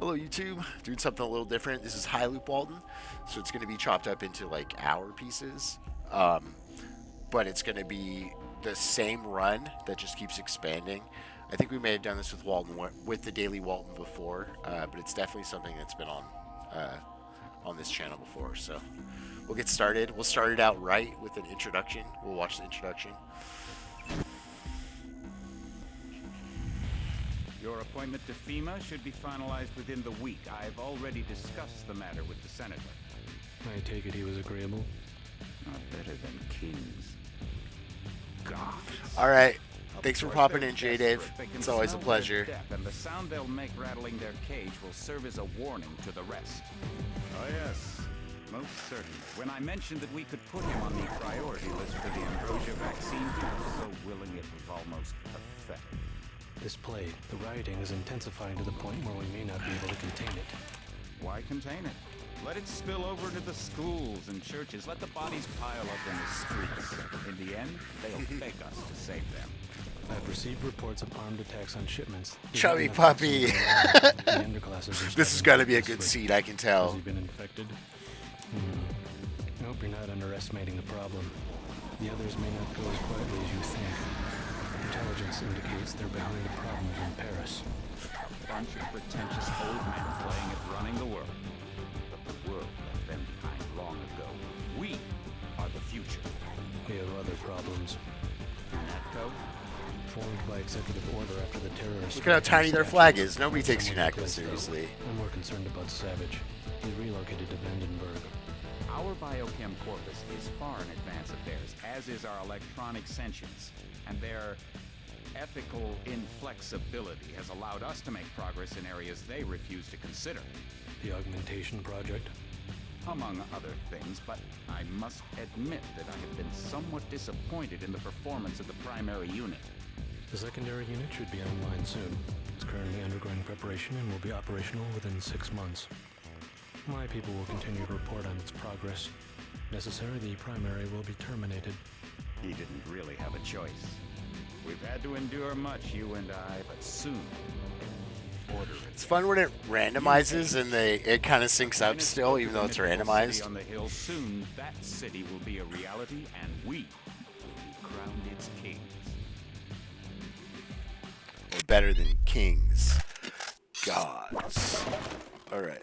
Hello YouTube, doing something a little different. This is high loop Walton, so it's going to be chopped up into like hour pieces, but it's going to be the same run that just keeps expanding. I think we may have done this with Walton with the Daily Walton before, but it's definitely something that's been on this channel before. So we'll get started. We'll start it out right with an introduction. We'll watch the introduction. Your appointment to FEMA should be finalized within the week. I've already discussed the matter with the senator. I take it he was agreeable? Not better than kings. Gods. All right. Thanks for popping in, J. Dave. It's always a pleasure. And the sound they'll make rattling their cage will serve as a warning to the rest. Oh yes, most certainly. When I mentioned that we could put him on the priority list for the ambrosia vaccine, he was so willing it was almost pathetic. This plague, the rioting is intensifying to the point where we may not be able to contain it. Why contain it? Let it spill over to the schools and churches. Let the bodies pile up in the streets. In the end, they'll beg us to save them. I've received reports of armed attacks on shipments. Chubby puppy. This is going to be a good seed, I can tell. Has he been infected? I hope you're not underestimating the problem. The others may not go as quietly as you think. Intelligence indicates they're behind the problems in Paris. A bunch of pretentious old men playing at running the world. But the world left them behind long ago. We are the future. We have other problems. UNATCO? Formed by executive order after the terrorists. Look at how tiny their flag is. Nobody takes UNATCO seriously. I'm more concerned about Savage. He's relocated to Vandenberg. Our biochem corpus is far in advance of theirs, as is our electronic sentience. And their ethical inflexibility has allowed us to make progress in areas they refuse to consider. The augmentation project? Among other things, but I must admit that I have been somewhat disappointed in the performance of the primary unit. The secondary unit should be online soon. It's currently undergoing preparation and will be operational within 6 months. My people will continue to report on its progress. If necessary, the primary will be terminated. He didn't really have a choice. We've had to endure much, you and I, but soon. It's fun when it randomizes and it kind of syncs up still, even though it's randomized. On the hill soon, that city will be a reality, and we will be crowned its kings. Or better than kings, gods. All right.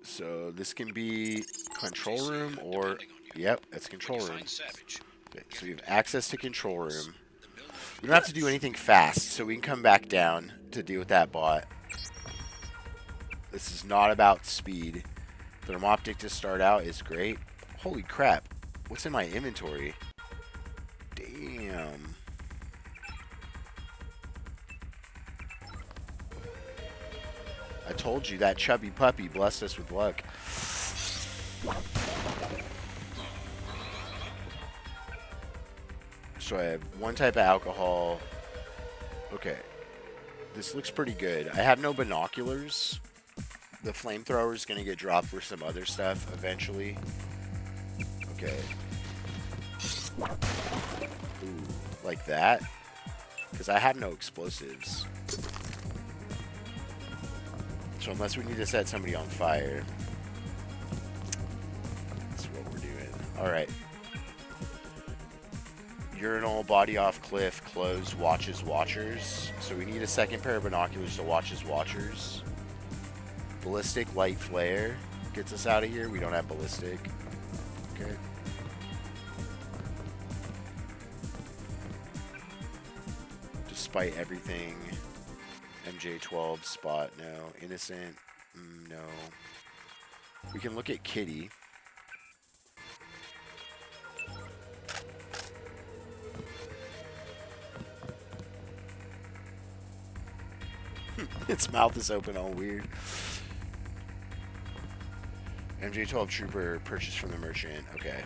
So this can be control room or, yep, that's control room. Okay, so we have access to control room. We don't have to do anything fast, so we can come back down to deal with that bot. This is not about speed. Thermoptic to start out is great. Holy crap. What's in my inventory? Damn. I told you that chubby puppy blessed us with luck. So I have one type of alcohol. Okay. This looks pretty good. I have no binoculars. The flamethrower is going to get dropped for some other stuff eventually. Okay. Ooh, like that. Because I have no explosives. So unless we need to set somebody on fire. That's what we're doing. Alright. Urinal, body off cliff, close, watches, watchers. So we need a second pair of binoculars to watch as watchers. Ballistic, light flare gets us out of here. We don't have ballistic. Okay. Despite everything. MJ12 spot, no. Innocent, no. We can look at Kitty. Its mouth is open all weird. MJ12 Trooper purchased from the merchant. Okay.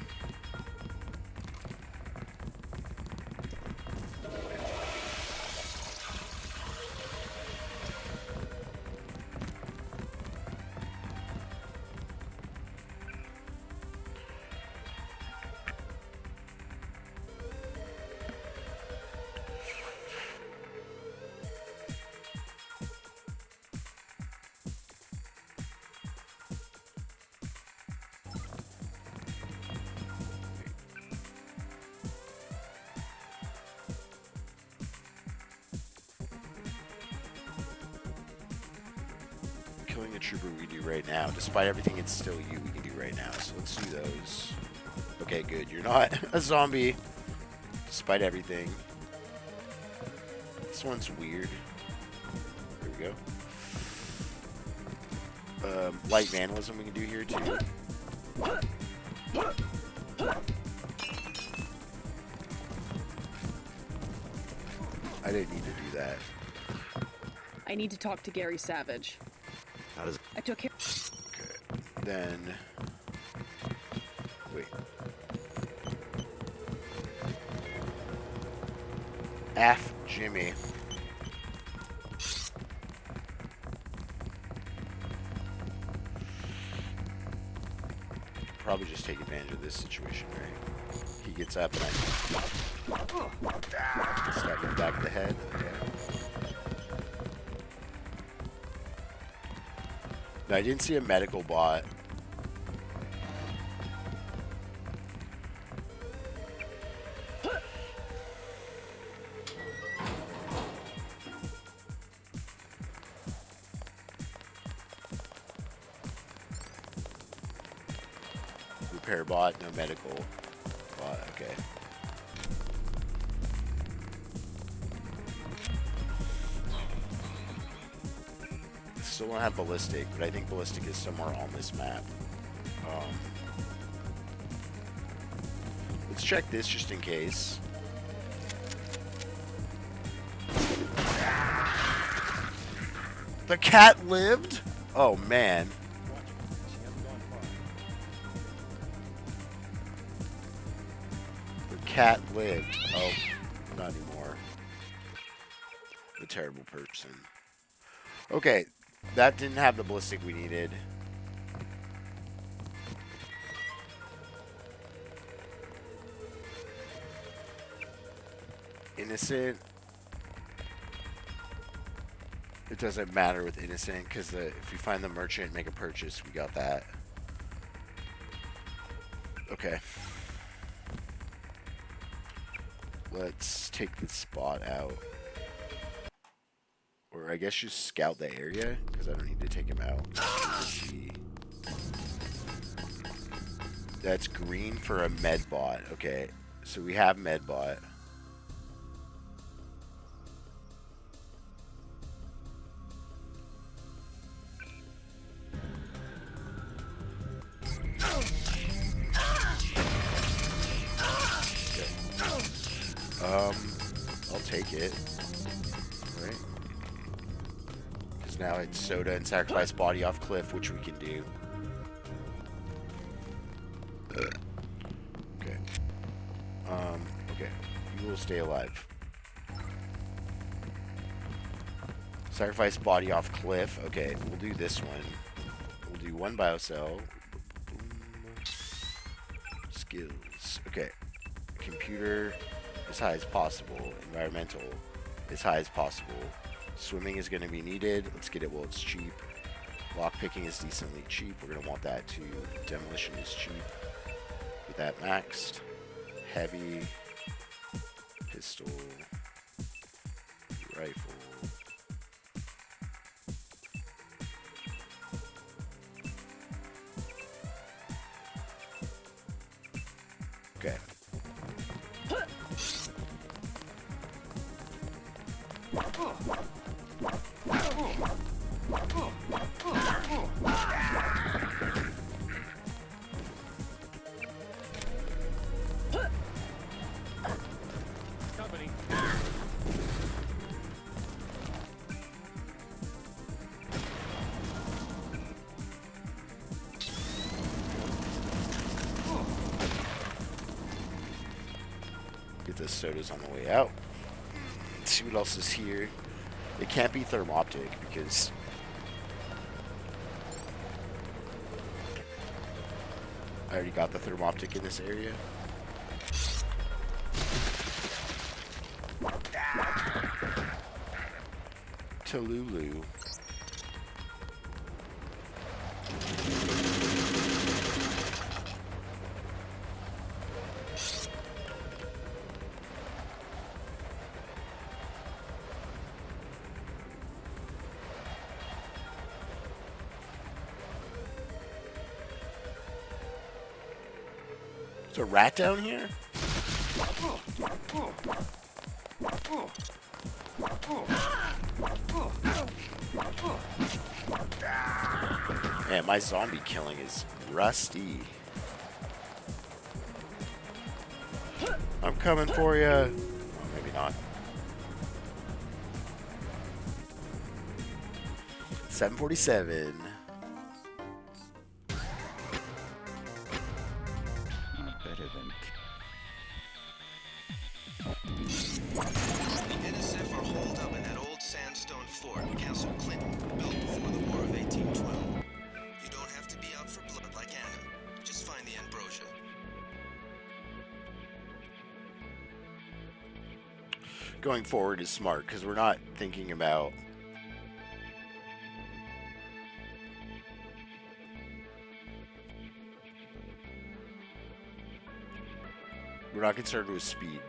Killing a trooper we can do right now. Despite everything, it's still you we can do right now. So let's do those. Okay, good. You're not a zombie. Despite everything. This one's weird. There we go. Light vandalism we can do here too. I didn't need to do that. I need to talk to Gary Savage. How does I took care. Okay. Then wait. F Jimmy. Probably just take advantage of this situation, right? He gets up and I stab him back in the head. Okay. No, I didn't see a medical bot. Repair bot, no medical bot, okay. Still don't have ballistic, but I think ballistic is somewhere on this map. Let's check this just in case. The cat lived? Oh man. The cat lived. Oh, not anymore. The terrible person. Okay. That didn't have the ballistic we needed. Innocent. It doesn't matter with innocent because if we find the merchant, make a purchase, we got that. Okay. Let's take this spot out. Or I guess just scout the area, because I don't need to take him out. Let's see. That's green for a med bot. Okay, so we have med bot. Okay. I'll take it. Right. Now it's soda and sacrifice body off cliff, which we can do. Okay. Okay. You will stay alive. Sacrifice body off cliff. Okay, we'll do this one. We'll do one biocell. Skills. Okay. Computer as high as possible. Environmental as high as possible. Swimming is going to be needed. Let's get it while it's cheap. Lockpicking is decently cheap. We're going to want that too. Demolition is cheap. Get that maxed. Heavy. Pistol. Rifle. Okay. Company. Get the sodas on the way out. Let's see what else is here. It can't be thermoptic because I already got the thermoptic in this area. Talulu. There's a rat down here? Man, my zombie killing is rusty. I'm coming for you. Oh, maybe not. 747. Better than. The NSF are holed up in that old sandstone fort, Castle Clinton, built before the War of 1812. You don't have to be out for blood like Anna. Just find the ambrosia. Going forward is smart because we're not thinking about we're not concerned with speed.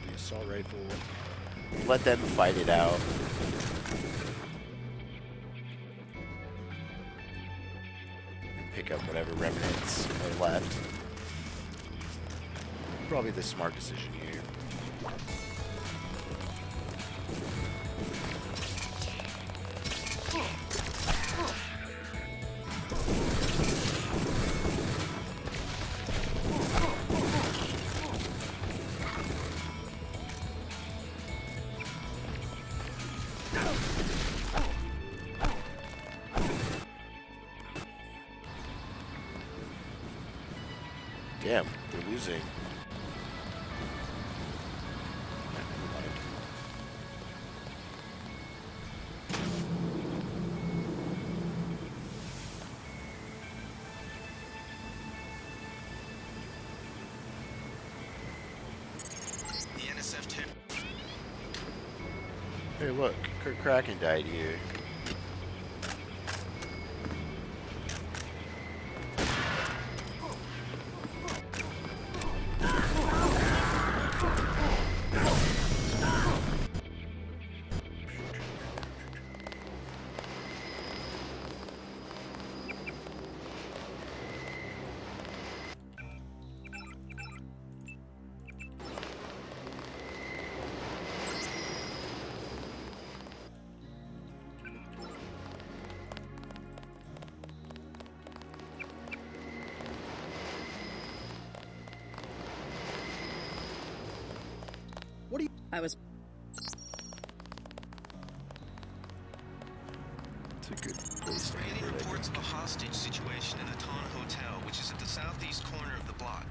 The assault rifle. Let them fight it out. And pick up whatever remnants are left. Probably the smart decision here. Damn, they're losing. The NSF tip. Hey, look, krickraken died here. I was. It's a good place to Any end it, I reports of think. a hostage situation in the Taun Hotel, which is at the southeast corner of the block.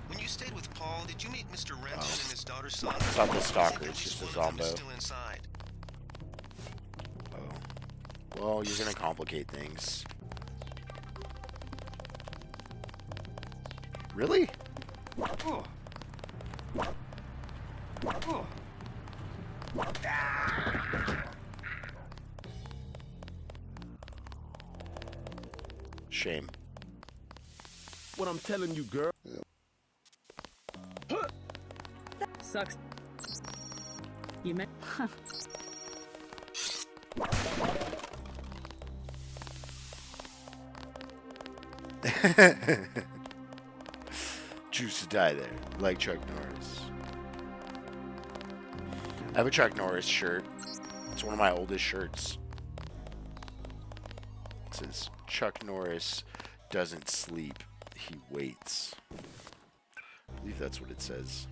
When you stayed with Paul, did you meet Mr. Renton and his daughter Sandra? It's not the stalker, At it's least just a one of them is zombo. still inside. Oh. Well, you're gonna complicate things. Really? Shame. What I'm telling you, girl. Sucks. You meant. Choose to die there, like Chuck Norris. I have a Chuck Norris shirt. It's one of my oldest shirts. It says, Chuck Norris doesn't sleep, he waits. I believe that's what it says.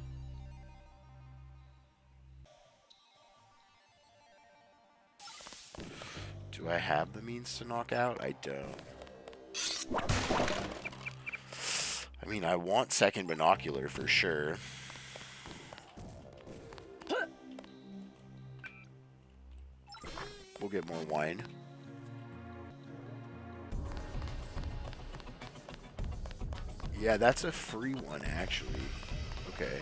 Do I have the means to knock out? I don't. I mean, I want second binocular for sure. We'll get more wine. Yeah, that's a free one, actually. Okay.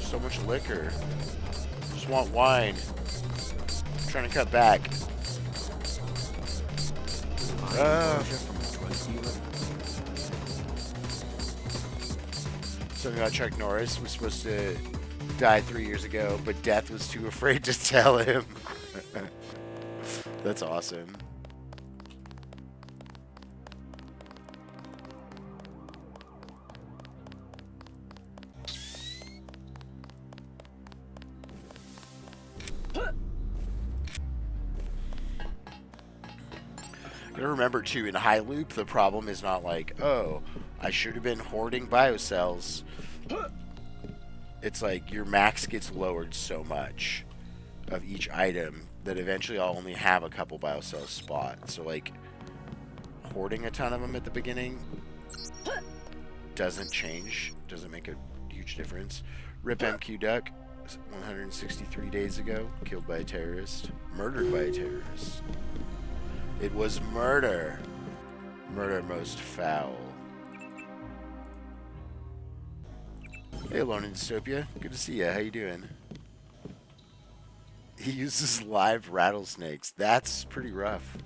So much liquor. Just want wine. I'm trying to cut back. Something about Chuck Norris was supposed to die 3 years ago, but death was too afraid to tell him. That's awesome. You gotta remember too, in high loop, the problem is not like, oh, I should have been hoarding biocells. It's like your max gets lowered so much of each item that eventually I'll only have a couple biocell spots. So like hoarding a ton of them at the beginning doesn't change, doesn't make a huge difference. Rip MQ Duck, 163 days ago, killed by a terrorist, murdered by a terrorist. It was murder. Murder most foul. Hey, Alone in Dystopia. Good to see ya. How you doing? He uses live rattlesnakes. That's pretty rough.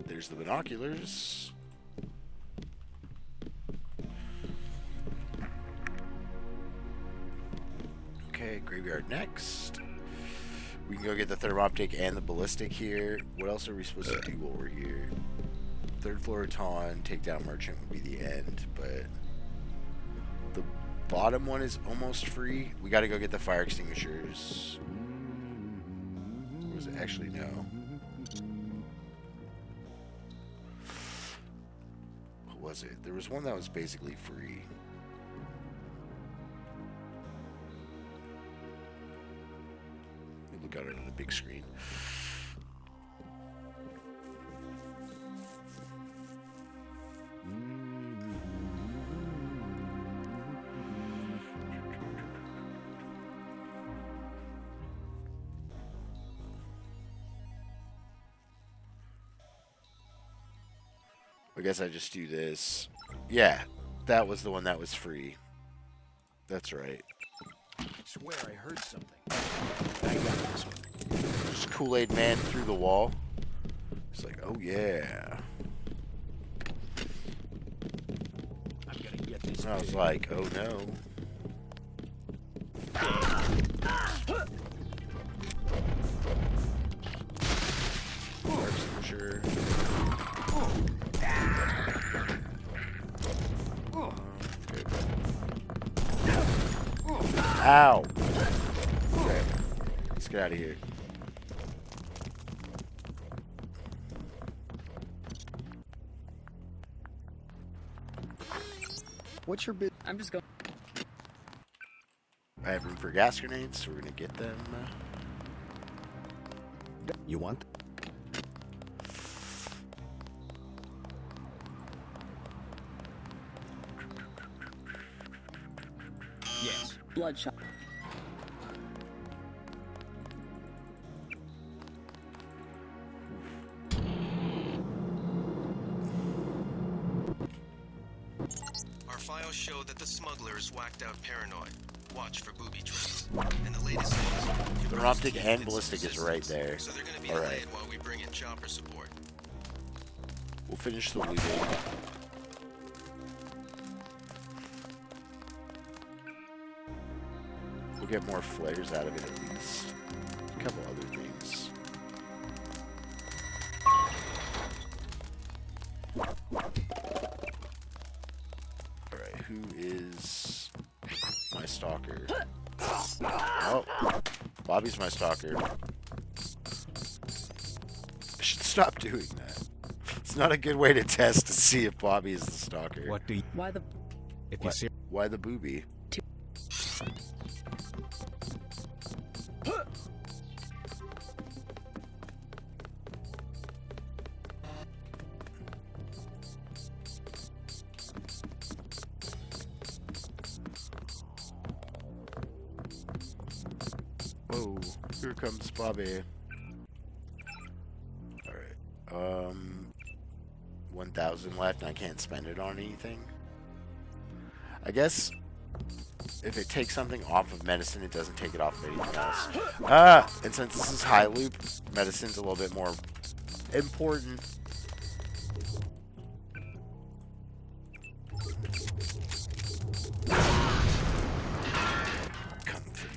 There's the binoculars. Okay, graveyard next. We can go get the thermoptic and the ballistic here. What else are we supposed to do while we're here? Third floor Ton, takedown merchant would be the end, but the bottom one is almost free. We got to go get the fire extinguishers. Or was it actually no? What was it? There was one that was basically free. Look at it on the big screen. I guess I just do this. Yeah, that was the one that was free. That's right. I swear I heard something. I got this one. Just Kool-Aid Man through the wall. It's like, oh yeah. I'm gonna get this. And I was like, oh no. Sure. Ow. Okay. Let's get out of here. What's your bit? I'm just going. I have room for gas grenades, so we're gonna get them. You want? Yes. Bloodshot. Our files show that the smuggler is whacked out paranoid. Watch for booby traps. And the latest news. The optic and ballistic is right there. So they're gonna be All delayed right. while we bring in chopper support. We'll finish the looting. We'll get more flares out of it at least. A couple other things. Alright, who is my stalker? Oh, Bobby's my stalker. I should stop doing that. It's not a good way to test to see if Bobby is the stalker. What do you... Why the? If you see... Why the booby? Whoa, here comes Bobby. Alright. 1,000 left and I can't spend it on anything. I guess if it takes something off of medicine, it doesn't take it off of anything else. And since this is high loop, medicine's a little bit more important. Coming for you.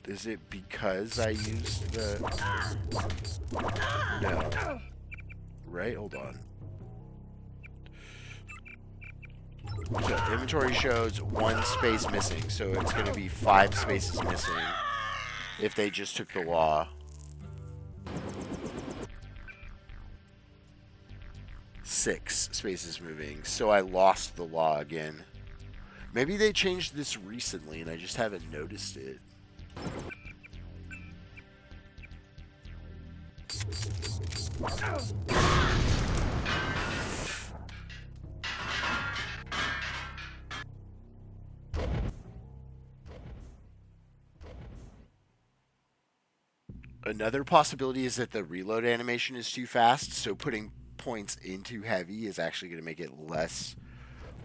Is it because I used the... No. Right? Hold on. So inventory shows 1 space missing, so it's going to be 5 spaces missing if they just took the law. 6 spaces moving, so I lost the law again. Maybe they changed this recently and I just haven't noticed it. Another possibility is that the reload animation is too fast, so putting points into heavy is actually going to make it less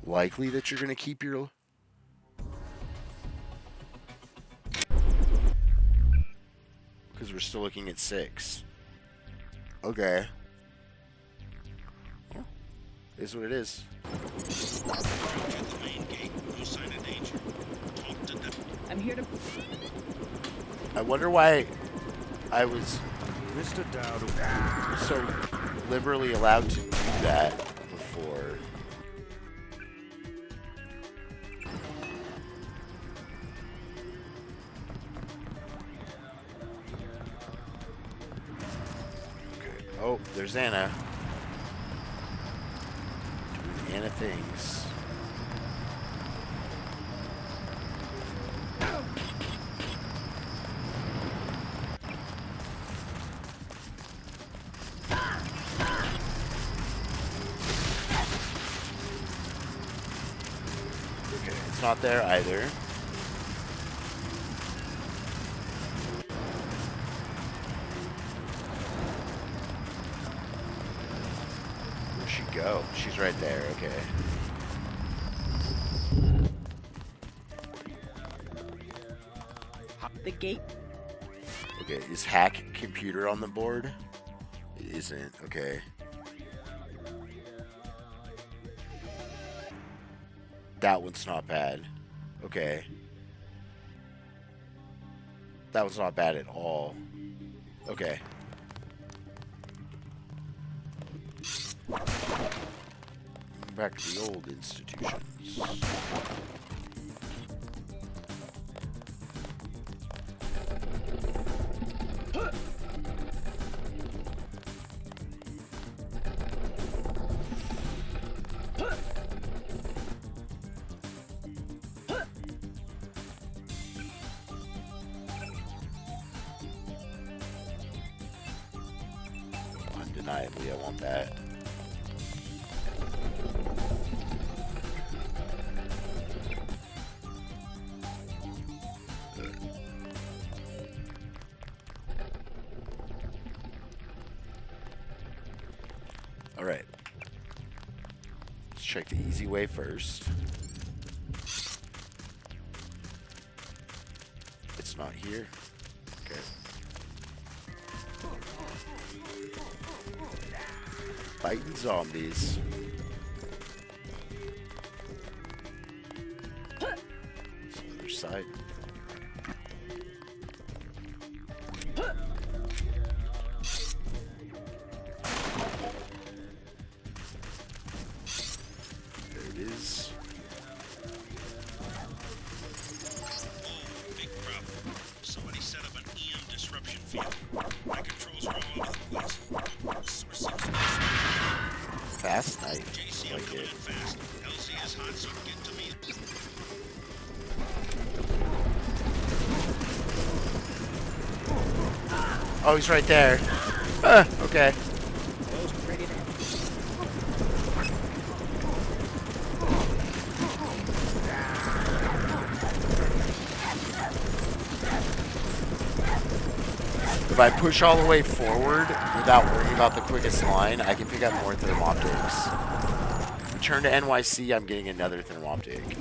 likely that you're going to keep your... Because we're still looking at 6. Okay. Well, is what it is. I'm here to... I wonder why I was Mr. Dowd. so liberally allowed to do that before. Okay. Oh, there's Anna. Doing Anna things. Not there either. Where'd she go? She's right there, okay. The gate. Okay, is hack computer on the board? It isn't, okay. That one's not bad. Okay. That was not bad at all. Okay. Back to the old institutions. Undeniably, I want that. All right. Let's check the easy way first. It's not here. Okay. Fighting zombies. It's the other side. There it is. Big problem. Somebody set up an EM disruption field. My controls are all over the place. Source seems to be Fast knife. JC, Like I'm coming fast. LC is hot, so get to me. Oh, he's right there. Okay. If I push all the way forward without worrying about the quickest line, I can pick up more thermoptics. Return to NYC, I'm getting another thermoptic.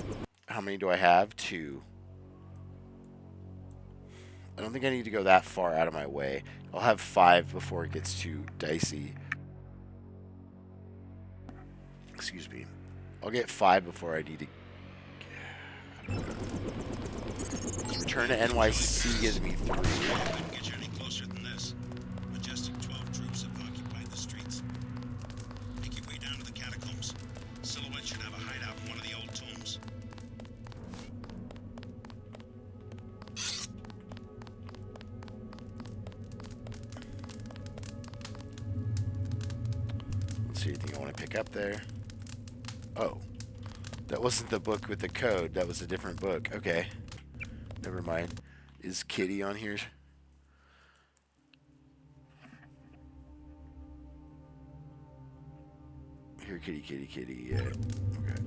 How many do I have? 2. I don't think I need to go that far out of my way. I'll have 5 before it gets too dicey. Excuse me. I'll get 5 before I need to... Return to NYC gives me 3. Couldn't get you any closer than this. Majestic 12 troops have occupied the streets. Make your way down to the catacombs. Silhouette should have a hideout in one of the old tombs. Let's see anything I want to pick up there. Oh. That wasn't the book with the code. That was a different book. Okay. Never mind. Is Kitty on here? Here, kitty, kitty, kitty. Yeah. Okay.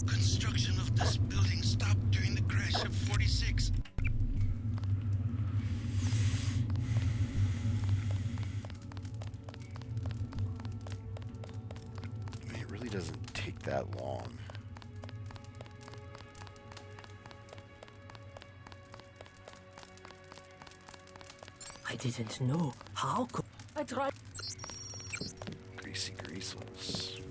Construction of this building stopped during the crash of 46. I mean, it really doesn't take that long. I didn't know. How could I try? Greasy greasels.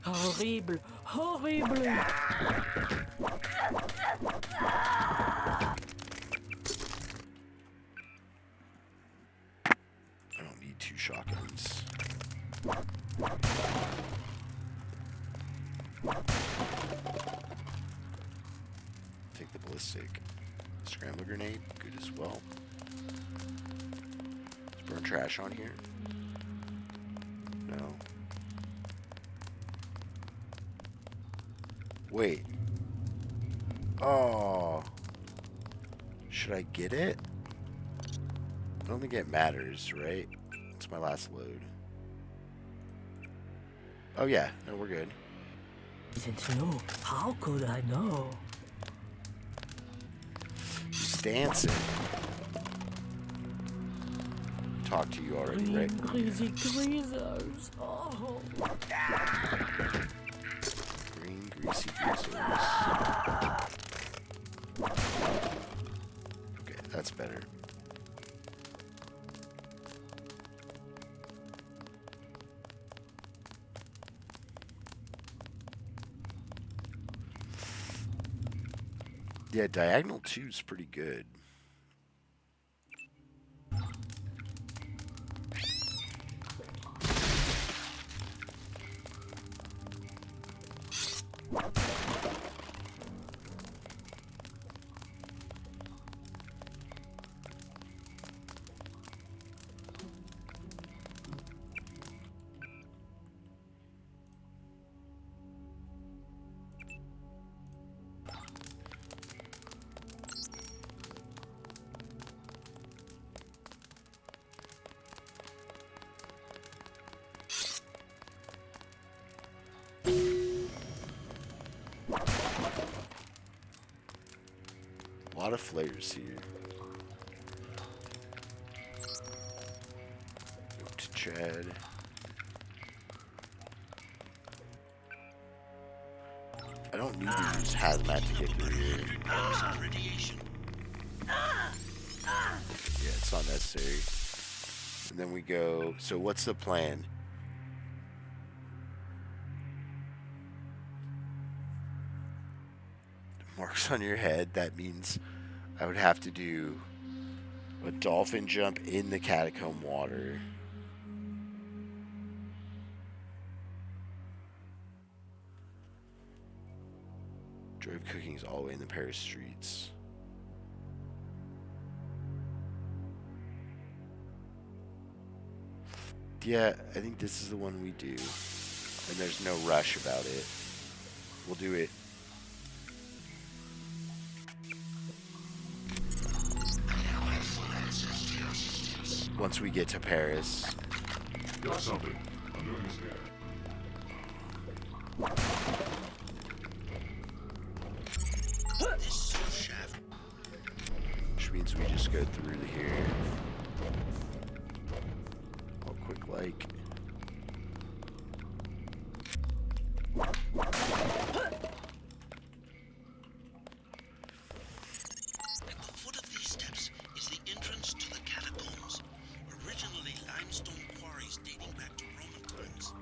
Horrible, horrible. I don't need 2 shotguns. Take the ballistic. Scrambler grenade, good as well. Let's burn trash on here. No. Wait. Oh. Should I get it? I don't think it matters, right? It's my last load. Oh yeah, no, we're good. Didn't know. How could I know? He's dancing. Talk to you already, right? Greasy greasers. Oh. Green greasy greasels. Okay, that's better. Yeah, diagonal 2 is pretty good. A lot of flares here. Go to Chad. I don't need to use hazmat to get through here. Yeah, it's not necessary. And then we go. So what's the plan? Marks on your head. That means I would have to do a dolphin jump in the catacomb water. Drove cooking's all the way in the Paris streets. Yeah, I think this is the one we do. And there's no rush about it. We'll do it. Once we get to Paris. Got something. I'm doing this here. Which means we just go through here. All quick like. At the foot of these steps is the entrance to the catacombs, originally limestone quarries dating back to Roman times.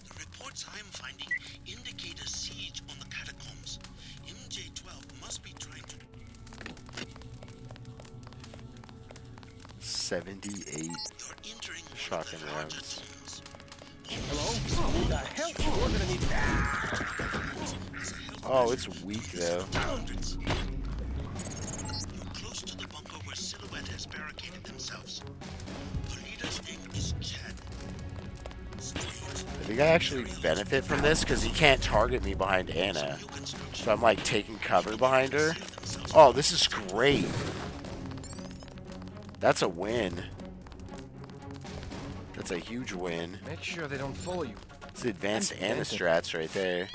The reports I am finding indicate a siege on the catacombs. MJ-12 must be trying to 78 shotgun rounds. Hello? Who the hell? Oh, we're gonna need that. Oh, it's weak though. You're close to the bunker where Silhouette has barricaded themselves. The leader's name is Chad. I think I actually benefit from this because he can't target me behind Anna. So I'm like taking cover behind her. Oh, this is great. That's a win. That's a huge win. Make sure they don't follow you. It's advanced Anna strats right there.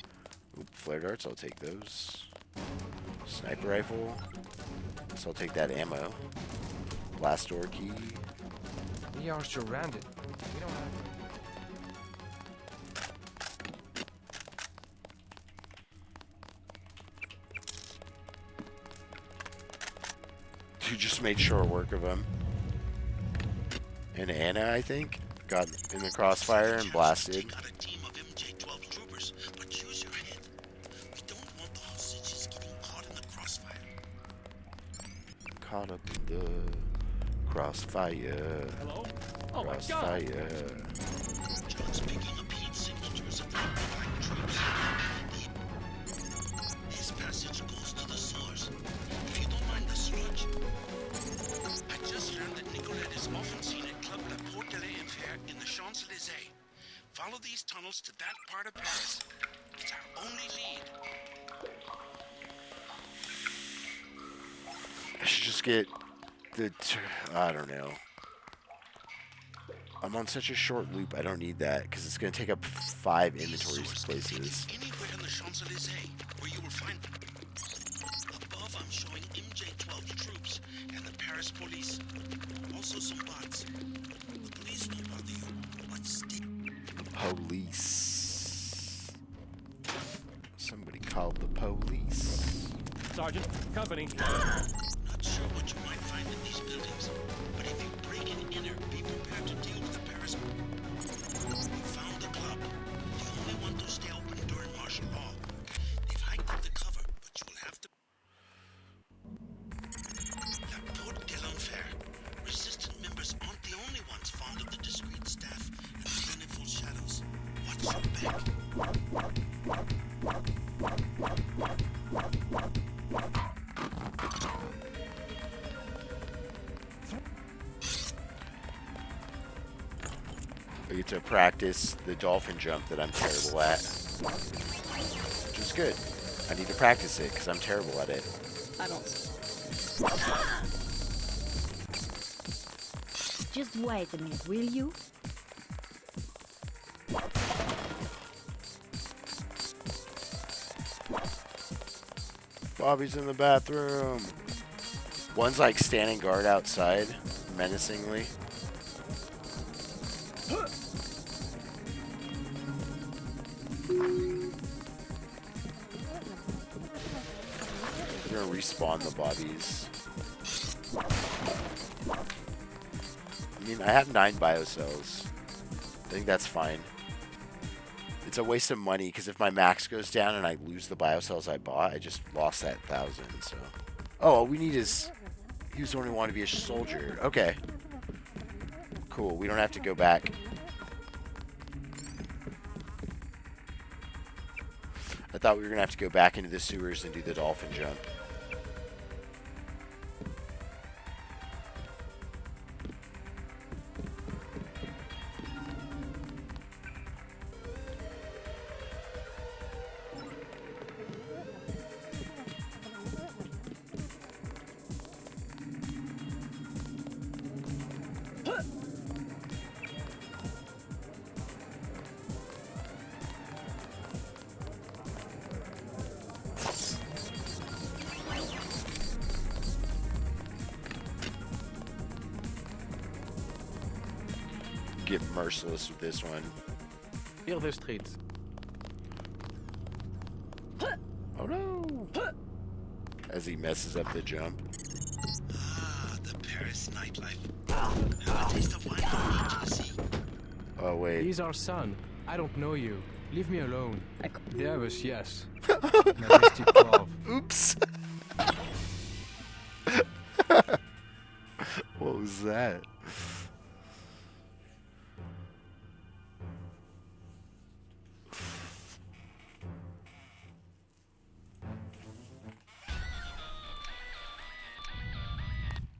Oop, flare darts, I'll take those. Sniper rifle. So I'll take that ammo. Blast door key. We are surrounded. We don't have... You just made short work of him. And Anna, I think, got in the crossfire and blasted. Got a team of MJ-12 troopers, but use your head. We don't want the hostages getting caught in the crossfire. Caught up in the crossfire. Hello? Oh Crossfire. my God. John's picking up heat signatures of the Allied troops. This passage goes to the sewers. If you don't mind the sludge. I just learned that Nicolette is often seen at Club La Porte de l'Enfer in the Champs-Élysées. Follow these tunnels to that part of Paris. It's our only lead. I should just get the... I don't know. I'm on such a short loop, I don't need that, because it's going to take up 5 inventory places. Anywhere in the Champs-Élysées, where you will find them. Above, I'm showing MJ-12 troops and the Paris police. Also some bots. The police won't bother you, but stay. The police. Somebody called the police. Sergeant, company. Not sure what you might find in these buildings, but if you break an inner, be prepared to deal with the Paris. You found the club, the only one to stay open during martial law. They've hiked up the cover, but you will have to. La Porte de l'Enfer. Resistant members aren't the only ones fond of the discreet staff and plentiful shadows. Watch your back. I get to practice the dolphin jump that I'm terrible at. Which is good. I need to practice it because I'm terrible at it. I don't. Just wait a minute, will you? Bobby's in the bathroom. One's like standing guard outside, menacingly. We're gonna respawn the Bobbies. I mean, I have 9 biocells. I think that's fine. It's a waste of money because if my max goes down and I lose the biocells I bought, I just lost that 1,000. So Oh, we need his... He was the one who wanted to be a soldier. Okay. Cool. We don't have to go back. I thought we were going to have to go back into the sewers and do the dolphin jump. Get merciless with this one. Here the streets. Oh no! As he messes up the jump. Ah, the Paris nightlife. Have a taste of wine on me, Jesse. Oh wait. He's our son. I don't know you. Leave me alone. Deus, yes. Majesty 12. Oops. What was that?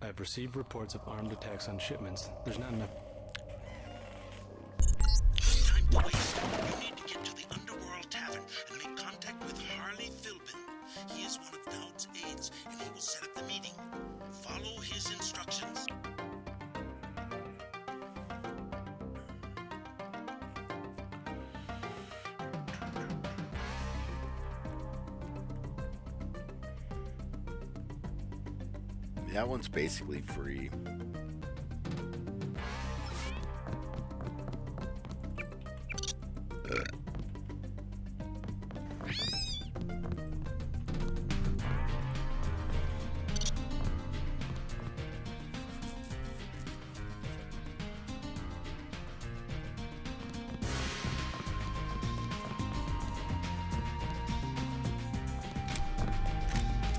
I've received reports of armed attacks on shipments. There's not enough. Time to waste. You need to get to the Underworld Tavern and make contact with Harley Philbin. He is one of Dowd's aides, and he will set up the meeting. Follow his instructions. That one's basically free.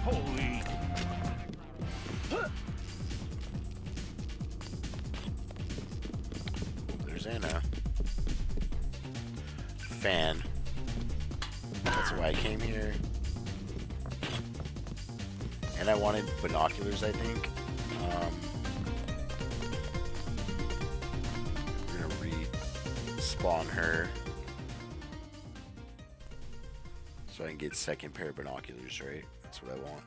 Holy. There's Anna. Fan. That's why I came here. And I wanted binoculars, I think. We're gonna respawn her. So I can get second pair of binoculars, right? That's what I want.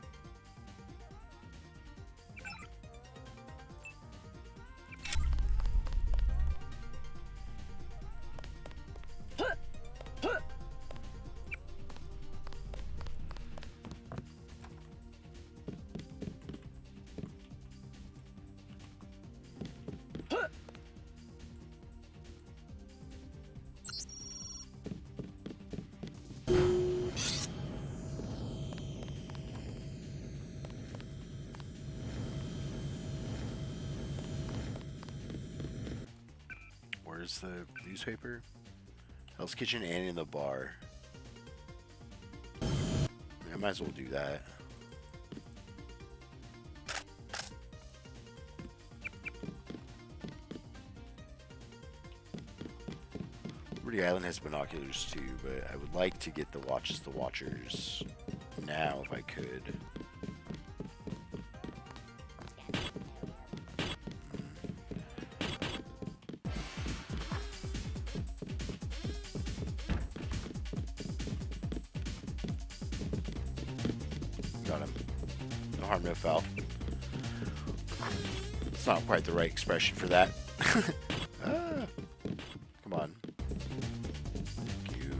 Where's the newspaper? Hell's Kitchen and in the bar. I might as well do that. Liberty Island has binoculars too, but I would like to get the Watches the Watchers now if I could. Got him. No harm, no foul. It's not quite the right expression for that. Ah. Come on. Thank you.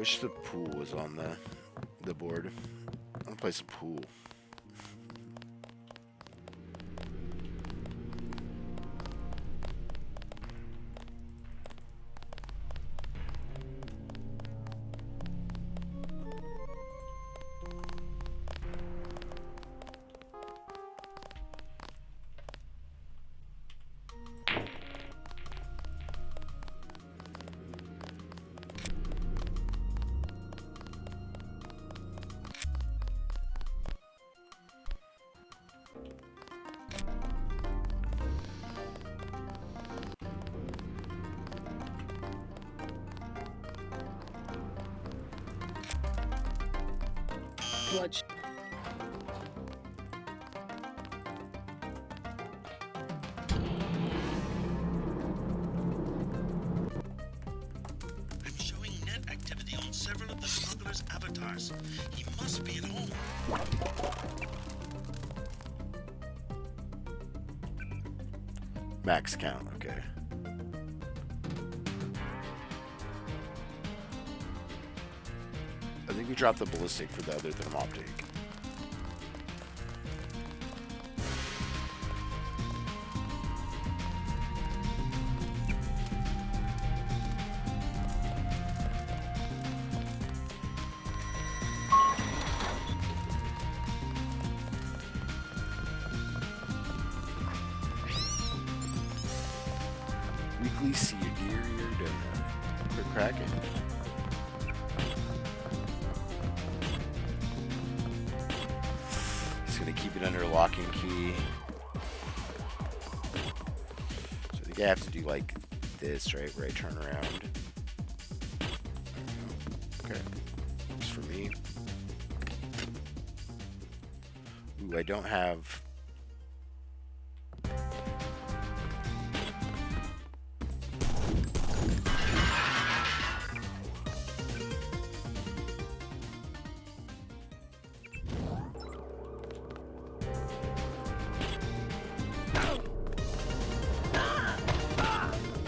wish the pool was on the board. I want to play some pool. Blood. I'm showing net activity on several of the smuggler's avatars. He must be at home. Max count, okay. I think we dropped the ballistic for the other thermoptic. Weekly see your dear donut. krickraken. Keep it under lock and key. So I think I have to do like this, right? Where I turn around. Okay. Works for me. Ooh, I don't have...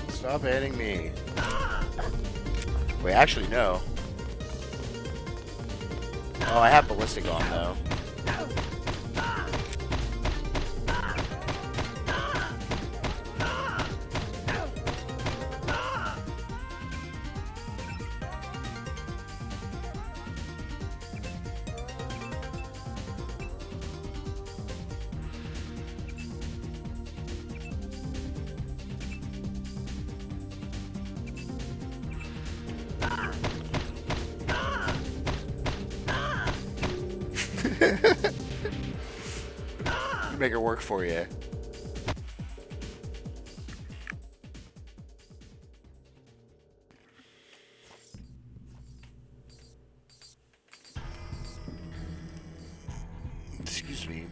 Stop hitting me. Wait, actually, no. Oh, I have ballistic on, though. Make it work for you. Excuse me.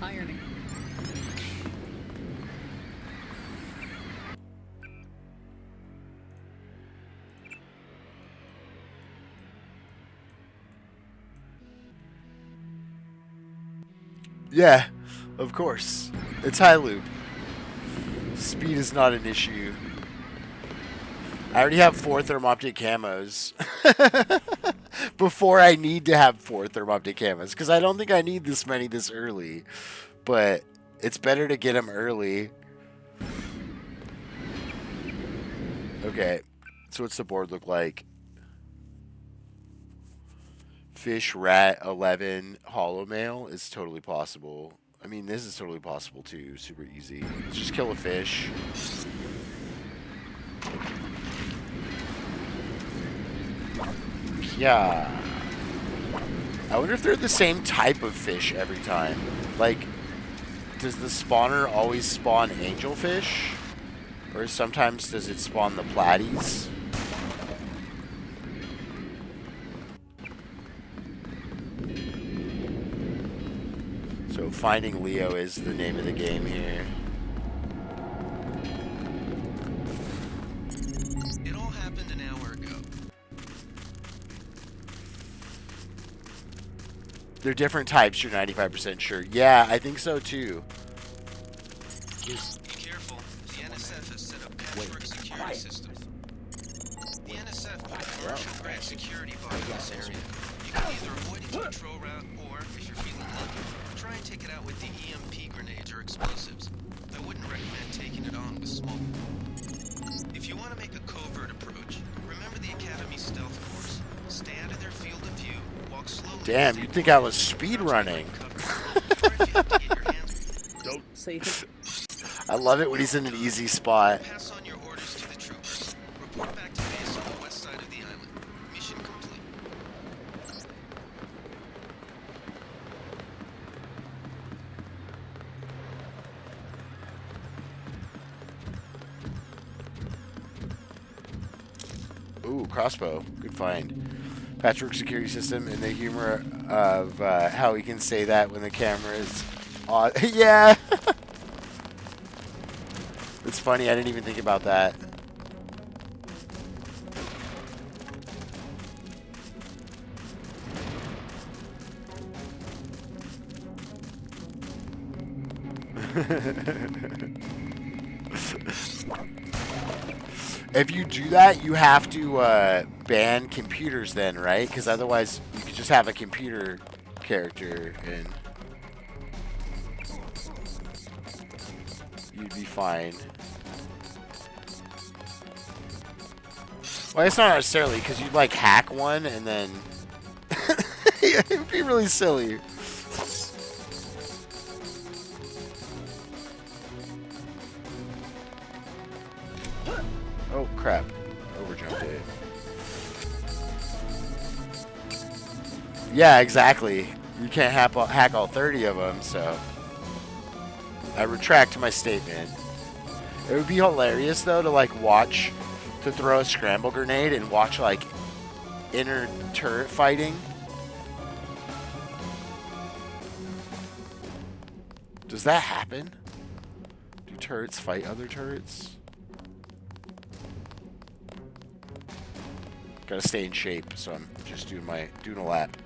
Ironing. Yeah, of course. It's high loop. Speed is not an issue. I already have 4 thermoptic camos. Before I need to have 4 thermoptic camos. Because I don't think I need this many this early. But it's better to get them early. Okay. So what's the board look like? Fish, rat, 11, hollow mail is totally possible. I mean, this is totally possible too. Super easy. Let's just kill a fish. Yeah. I wonder if they're the same type of fish every time. Like, does the spawner always spawn angelfish? Or sometimes does it spawn the platies? So finding Leo is the name of the game here. They're different types, you're 95% sure. Yeah, I think so too. Be careful. The NSF has set up patchwork security systems. The NSF put a commercial-grade security bar in this area. You can either avoid its patrol route, or, if you're feeling lucky, try and take it out with the EMP grenades or explosives. I wouldn't recommend taking it on with smoke. If you want to make a covert approach, remember the Academy stealth course. Stay out of their field of view, walk slowly. Damn, you'd think I was speed running. So you think I love it when he's in an easy spot. Pass on your orders to the troopers. Report back to base on the west side of the island. Mission complete. Ooh, crossbow. Good find. Patchwork security system and the humor of how he can say that when the camera is on. Yeah! It's funny, I didn't even think about that. If you do that, you have to ban computers then, right? Because otherwise, you could just have a computer character and you'd be fine. Well, it's not necessarily, because you'd like hack one and then yeah, it'd be really silly. Oh crap, overjumped it. Yeah, exactly. You can't hack all 30 of them, so I retract my statement. It would be hilarious though to like watch, to throw a scramble grenade and watch like inner turret fighting. Does that happen? Do turrets fight other turrets? Gotta stay in shape, so I'm just doing a lap.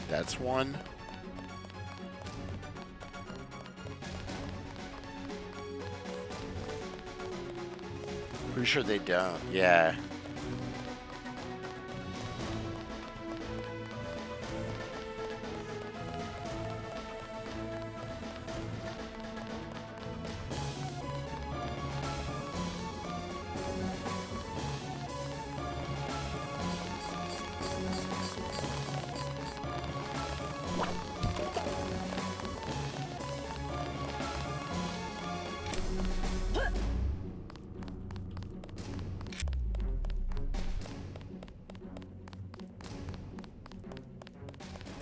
That's one. Pretty sure they don't. Yeah.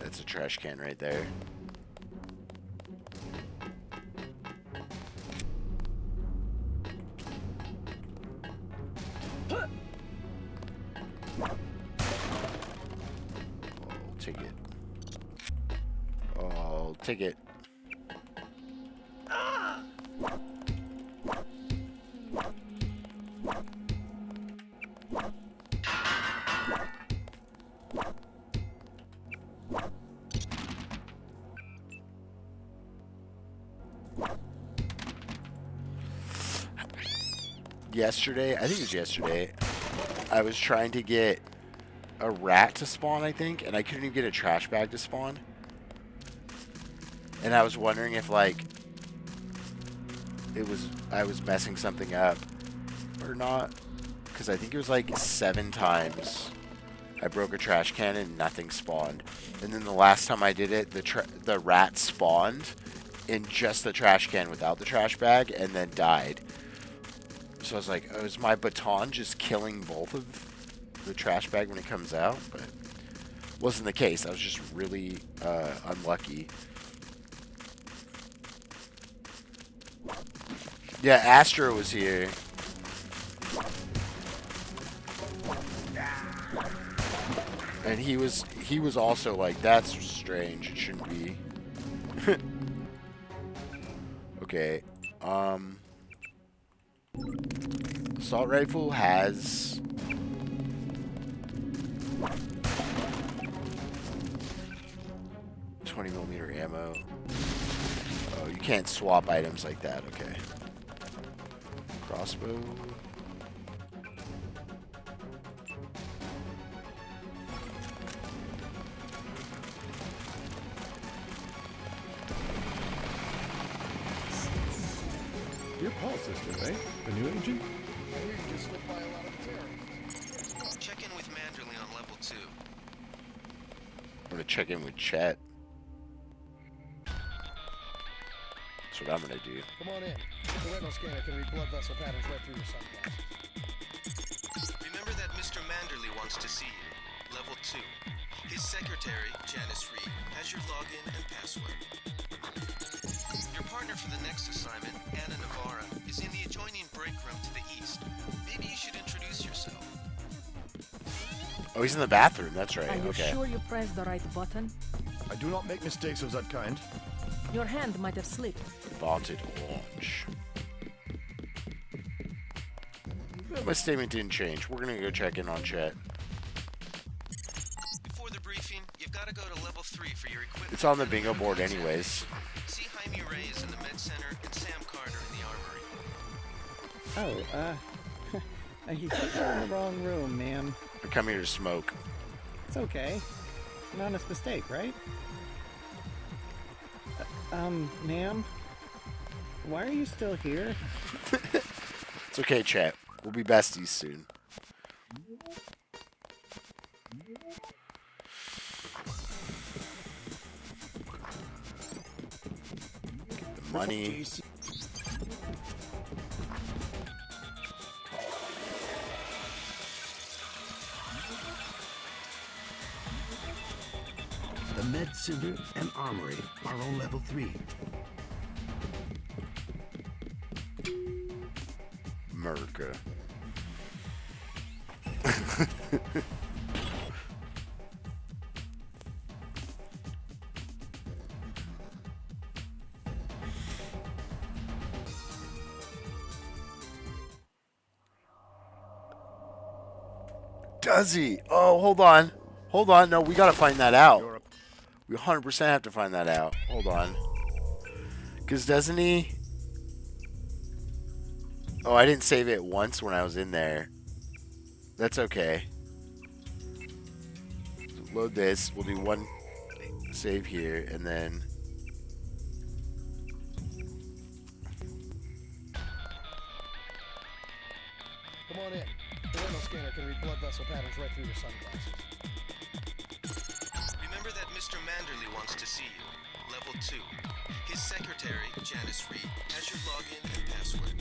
That's a trash can right there. I'll take it. I'll take it. Yesterday, I think it was yesterday, I was trying to get a rat to spawn, I think, and I couldn't even get a trash bag to spawn. And I was wondering if, like, I was messing something up or not. Because I think it was like 7 times I broke a trash can and nothing spawned. And then the last time I did it, the rat spawned in just the trash can without the trash bag and then died. So I was like, oh, is my baton just killing both of the trash bag when it comes out? But wasn't the case. I was just really unlucky. Yeah, Astro was here. And he was also like, that's strange. It shouldn't be. Okay. Assault rifle has 20mm ammo. Oh, you can't swap items like that. Okay. Crossbow. You're Paul's sister, right? The new agent? Check in with Manderley on level 2. I'm gonna check in with Chet. That's what I'm gonna do. Come on in. The retinal scanner can read blood vessel patterns right through your sunglasses. Remember that Mr. Manderley wants to see you. Level 2. His secretary, Janice Reed, has your login and password. Your partner for the next assignment, Anna Navarra, is in the adjoining break room to the east. Maybe you should introduce yourself. Oh, he's in the bathroom. That's right. Are you Okay. sure you pressed the right button? I do not make mistakes of that kind. Your hand might have slipped. Vaulted launch. My statement didn't change. We're gonna go check in on Chet. Before the briefing, you've got to go to level 3 for your equipment. It's on the bingo board anyways. See Jaime Reyes in the med center and Sam Carter in the armory. You think you're in the wrong room, ma'am. I come here to smoke. It's okay. It's an honest mistake, right? Ma'am? Why are you still here? It's okay, Chet. We'll be besties soon. Get the money. The Med Center and Armory are on level 3. America. Does he? Oh, hold on. Hold on. No, we gotta find that out. We 100% have to find that out. Hold on. Because doesn't he... Oh, I didn't save it once when I was in there. That's okay. Load this. We'll do one save here, and then... Come on in. The retinal scanner can read blood vessel patterns right through your sunglasses. Remember that Mr. Manderley wants to see you. Level 2. His secretary, Janice Reed, has your login and password.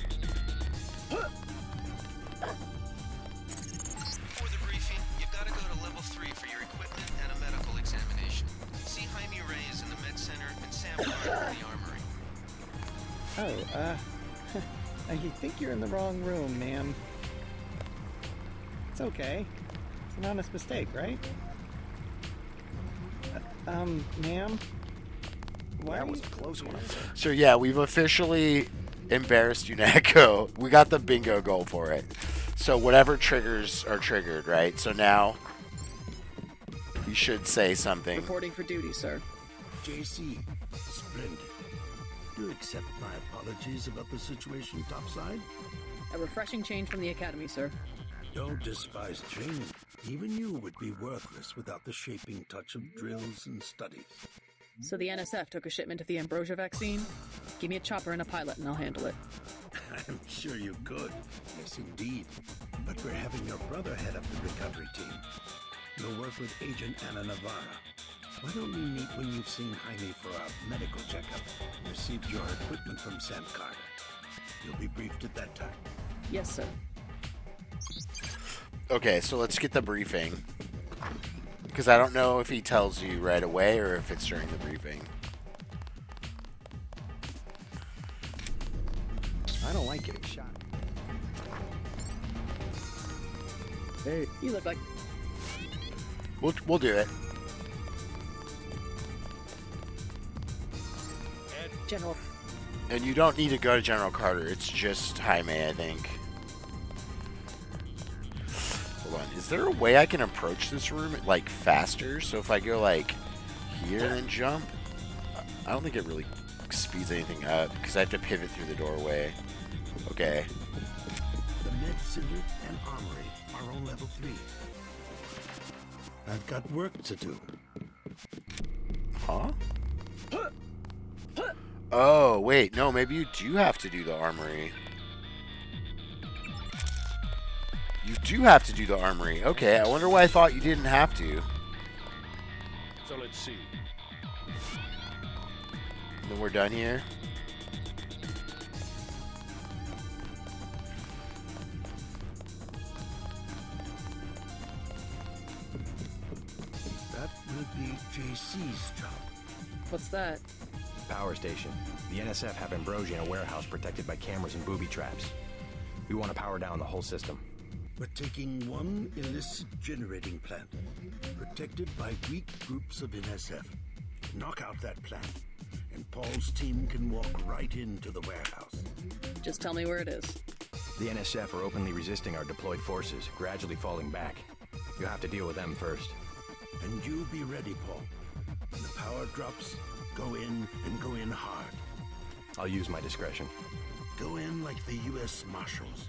Before the briefing, you've got to go to level 3 for your equipment and a medical examination. See Jaime Reyes in the med center and Sam Carter in the armory. You think you're in the wrong room, ma'am. It's okay. It's an honest mistake, right? Ma'am? Why That was a close one. So yeah, we've officially embarrassed UNATCO. We got the bingo goal for it. So whatever triggers are triggered, right? So now you should say something. Reporting for duty, sir. JC, splendid. Do you accept my apologies about the situation topside? A refreshing change from the academy, sir. Don't despise training. Even you would be worthless without the shaping touch of drills and studies. So the NSF took a shipment of the ambrosia vaccine? Give me a chopper and a pilot and I'll handle it. I'm sure you could. Yes, indeed. But we're having your brother head up the recovery team. You'll work with Agent Anna Navarra. Why don't we meet when you've seen Jaime for a medical checkup and received your equipment from Sam Carter? You'll be briefed at that time. Yes, sir. Okay, so let's get the briefing. Because I don't know if he tells you right away or if it's during the briefing. I don't like getting shot. Hey. You look like... We'll do it. General. And you don't need to go to General Carter. It's just Jaime, I think. Hold on. Is there a way I can approach this room, like, faster? So if I go, like, here and then jump? I don't think it really speeds anything up, because I have to pivot through the doorway. Okay. The med center and armory are on level 3. I've got work to do. Huh? Oh, wait. No, maybe you do have to do the armory. You do have to do the armory. Okay, I wonder why I thought you didn't have to. So let's see. Then we're done here. That would be JC's job. What's that? Power station. The NSF have Ambrosia in a warehouse protected by cameras and booby traps. We want to power down the whole system. We're taking one illicit generating plant, protected by weak groups of NSF. Knock out that plant, and Paul's team can walk right into the warehouse. Just tell me where it is. The NSF are openly resisting our deployed forces, gradually falling back. You'll have to deal with them first. And you'll be ready, Paul. When the power drops, go in and go in hard. I'll use my discretion. Go in like the U.S. Marshals.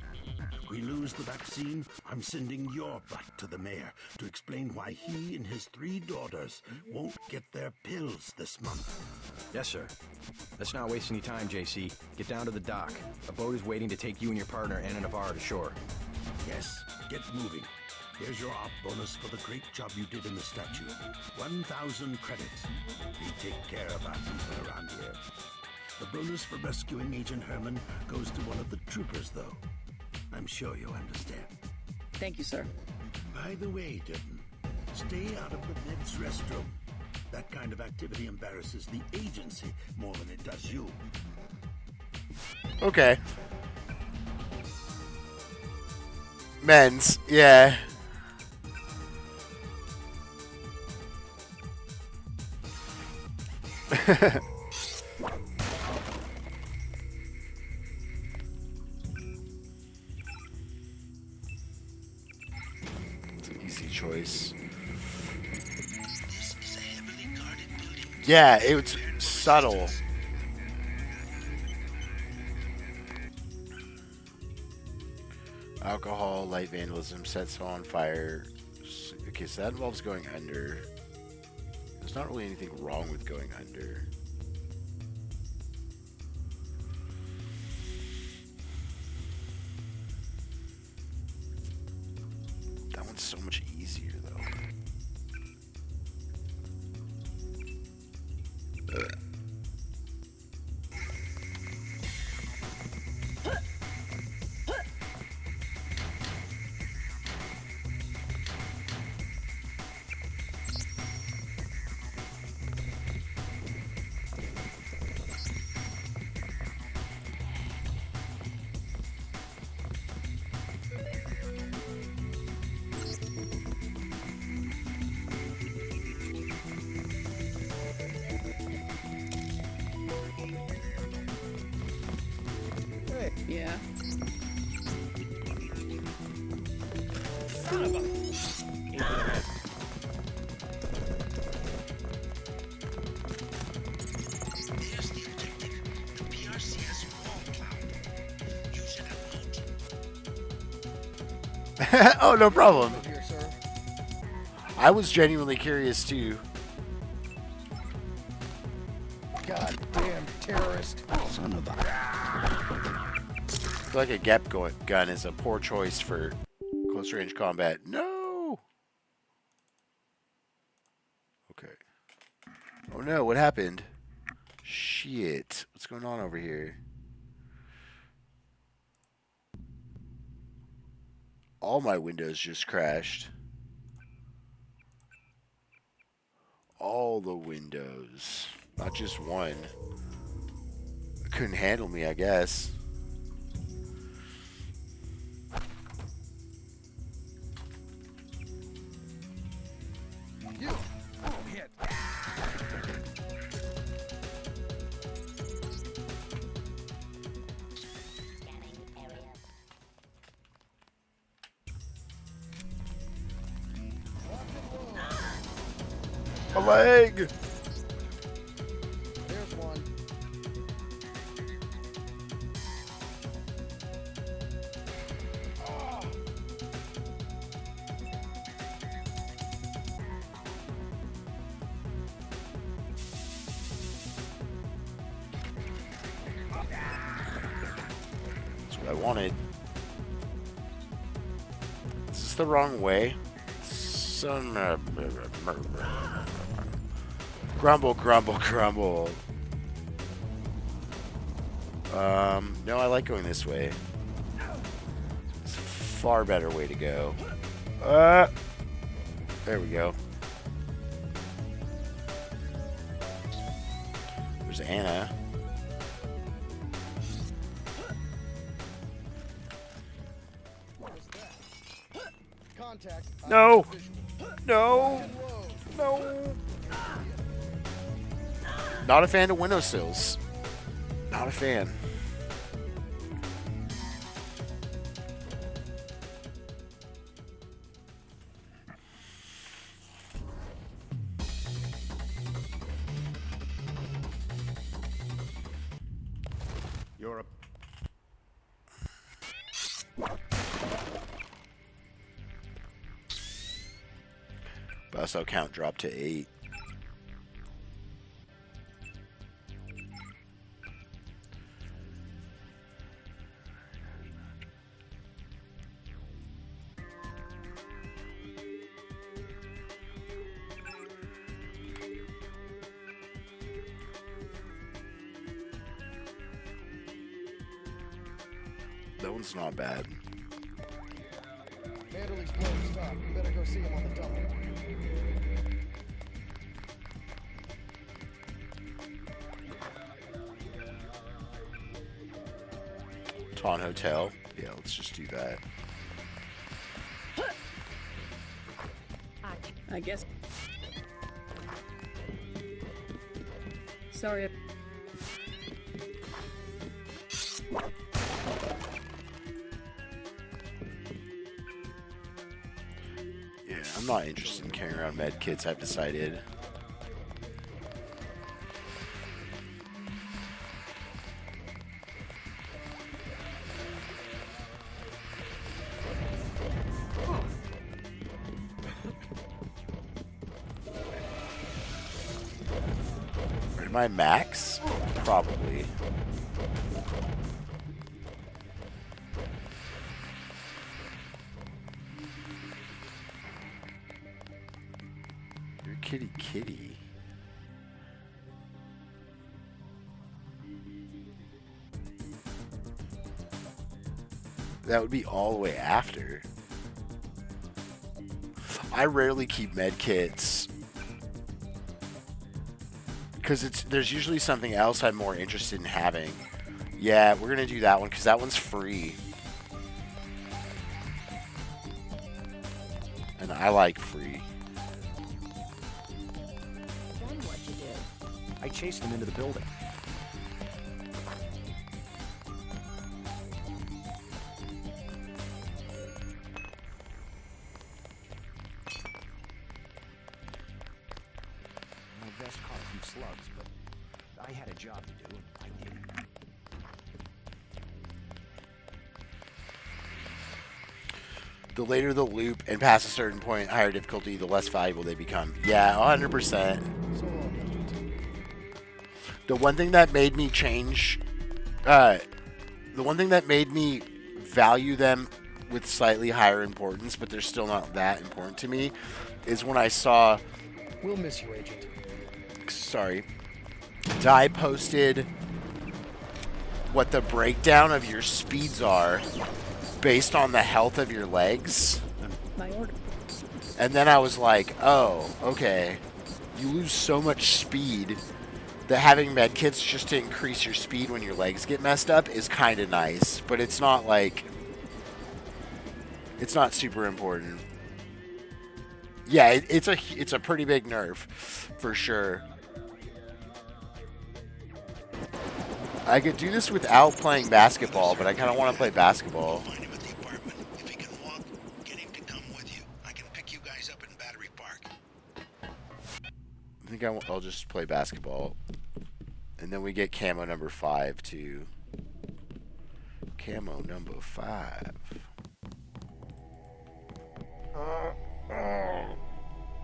If we lose the vaccine, I'm sending your butt to the mayor to explain why he and his 3 daughters won't get their pills this month. Yes, sir. Let's not waste any time, JC. Get down to the dock. A boat is waiting to take you and your partner, Anna Navarro, to shore. Yes, get moving. Here's your op bonus for the great job you did in the statue. 1,000 credits. We take care of our people around here. The bonus for rescuing Agent Herman goes to one of the troopers, though. I'm sure you'll understand. Thank you, sir. By the way, Denton, stay out of the meds restroom. That kind of activity embarrasses the agency more than it does you. Okay. Men's, yeah. It's an easy choice. Yeah, it's subtle. Alcohol, light vandalism, sets on fire. Okay, so that involves going under. There's not really anything wrong with going under. That one's so much easier, though. Yeah. Son of a... There's the objective. The PRCS wall cloud. Use it at note. Oh, no problem. Here, sir. I was genuinely curious, too. Goddamn terrorist. Son of a... I feel like a GEP gun is a poor choice for close range combat. No! Okay. Oh no, what happened? Shit. What's going on over here? All my windows just crashed. all the windows, not just one. Couldn't handle me, I guess. You. Hit. A leg! There's one. That's what I wanted. Is this the wrong way? Some grumble, grumble, grumble. No, I like going this way. It's a far better way to go. There we go. There's Anna. Contact. No! No! No! Not a fan of windowsills. Not a fan. Europe. Bus count dropped to 8. That one's not bad. Manderley's blowing stop. You better go see him on the double. Taun Hotel. Yeah, let's just do that. I guess. Sorry. Yeah, I'm not interested in carrying around med kits, I've decided. Am I max? Probably. You're kitty kitty. That would be all the way after. I rarely keep med kits. Because there's usually something else I'm more interested in having. Yeah, we're going to do that one because that one's free. And I like free. Then what you do? I chased them into the building. My vest caught a few slugs, but I had a job to do, and I did it. The later the loop and past a certain point, higher difficulty, the less valuable they become. Yeah, 100%. The one thing that made me change, the one thing that made me value them with slightly higher importance, but they're still not that important to me, is when I saw... We'll miss you, Agent. Sorry. Di posted what the breakdown of your speeds are based on the health of your legs. My order. And then I was like, oh, okay. you lose so much speed that having med kits just to increase your speed when your legs get messed up is kind of nice, but it's not like, it's not super important. Yeah, it's a pretty big nerf for sure. I could do this without playing basketball, but I kind of want to play basketball. If he can walk, get him to come with you. I can pick you guys up in Battery Park. I think I'll just play basketball. And then we get camo number 5 too. Camo number 5.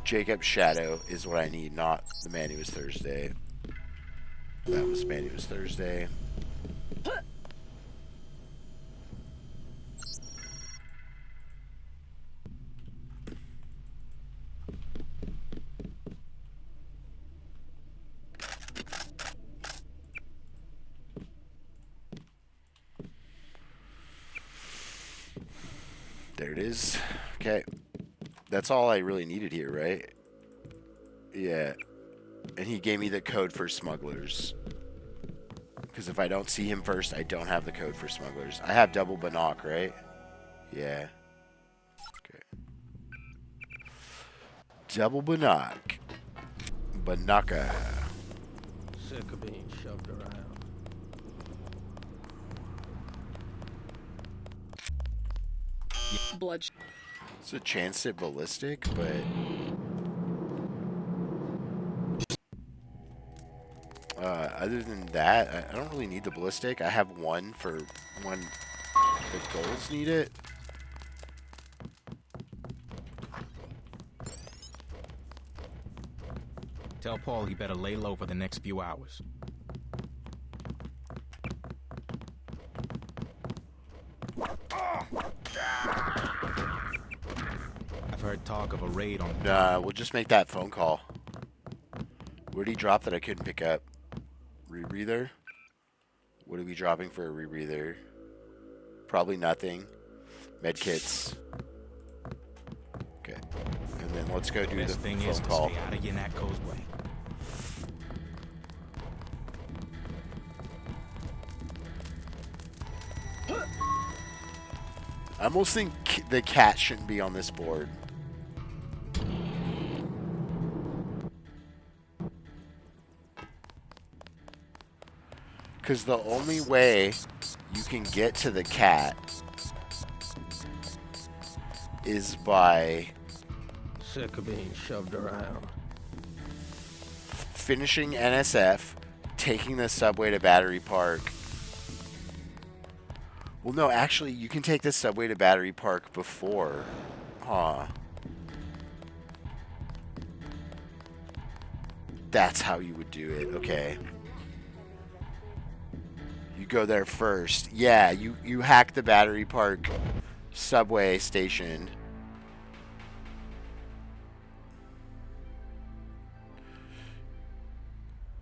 Jacob's Shadow is what I need, not the Man Who Was Thursday. That was Man Who Was Thursday. There it is. Okay. That's all I really needed here, right? Yeah. And he gave me the code for smugglers. Because if I don't see him first, I don't have the code for smugglers. I have double binoc, right? Yeah. Okay. Double binoc. Banaka. Sick of being shoved around. Blood. It's a chance at ballistic, but other than that, I don't really need the ballistic. I have one for when the goals need it. Tell Paul he better lay low for the next few hours. I've heard talk of a raid on... Nah, we'll just make that phone call. Where'd he drop that I couldn't pick up? Rebreather? What are we dropping for a rebreather? Probably nothing. Medkits. Okay. And then let's go do the phone call. Stay out of Yanakko's way. I almost think the cat shouldn't be on this board. Because the only way you can get to the cat is by Sick of being shoved around. finishing NSF, taking the subway to Battery Park. Well, no, actually, you can take the subway to Battery Park before. Huh. That's how you would do it. Okay. You go there first. Yeah, you hack the Battery Park subway station.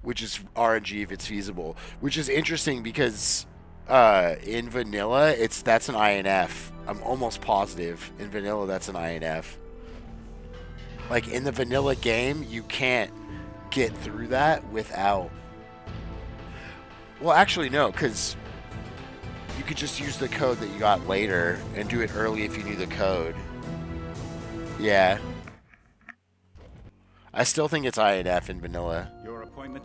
Which is RNG if it's feasible. Which is interesting because in vanilla, that's an INF. I'm almost positive. In vanilla, that's an INF. Like, in the vanilla game, you can't get through that without... Well, actually, no, because you could just use the code that you got later and do it early if you knew the code. Yeah. I still think it's INF in vanilla. Your appointment?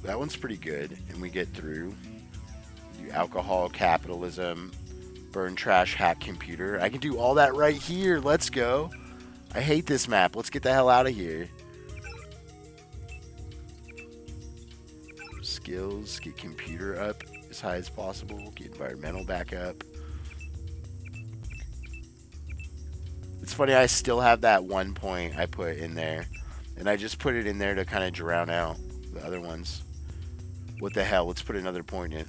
That one's pretty good, and we get through. Do alcohol, capitalism, burn trash, hack computer. I can do all that right here. Let's go. I hate this map. Let's get the hell out of here. Skills, get computer up as high as possible. Get environmental back up. It's funny, I still have that 1 point I put in there. And I just put it in there to kind of drown out the other ones. What the hell? Let's put another point in.